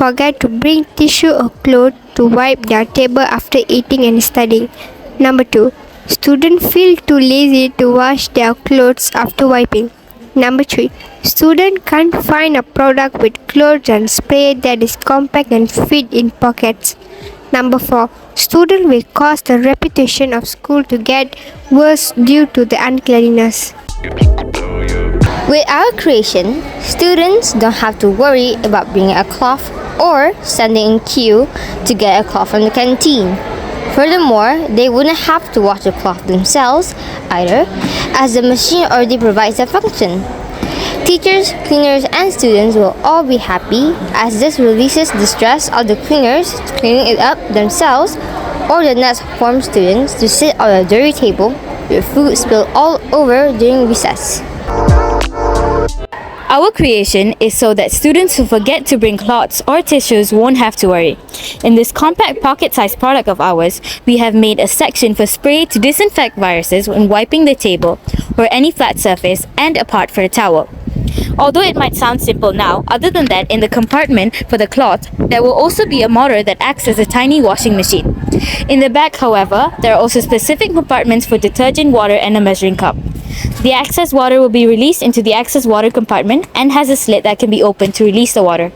forget to bring tissue or cloth to wipe their table after eating and studying. Number 2. Students feel too lazy to wash their clothes after wiping. Number 3. Student can't find a product with clothes and spray that is compact and fit in pockets. Number 4. Student will cause the reputation of school to get worse due to the uncleanliness. With our creation, students don't have to worry about bringing a cloth or standing in queue to get a cloth from the canteen. Furthermore, they wouldn't have to wash the cloth themselves either, as the machine already provides that function. Teachers, cleaners, and students will all be happy, as this releases the stress of the cleaners cleaning it up themselves, or the next form students to sit on a dirty table with food spilled all over during recess. Our creation is so that students who forget to bring cloths or tissues won't have to worry. In this compact pocket-sized product of ours, we have made a section for spray to disinfect viruses when wiping the table or any flat surface, and a part for a towel. Although it might sound simple now, other than that, in the compartment for the cloth, there will also be a motor that acts as a tiny washing machine. In the back, however, there are also specific compartments for detergent, water, and a measuring cup. The excess water will be released into the excess water compartment and has a slit that can be opened to release the water.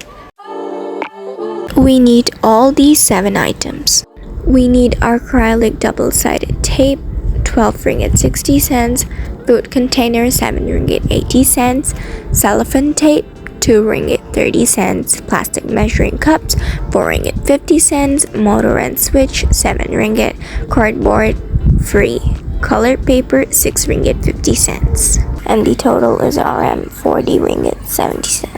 We need all these 7 items. We need acrylic double-sided tape, 12 ringgit 60 cents, food container 7 ringgit 80 cents, cellophane tape 2 ringgit 30 cents, plastic measuring cups 4 ringgit 50 cents, motor and switch 7 ringgit, cardboard free, colored paper 6 ringgit 50 cents, and the total is RM 40 ringgit 70 cents.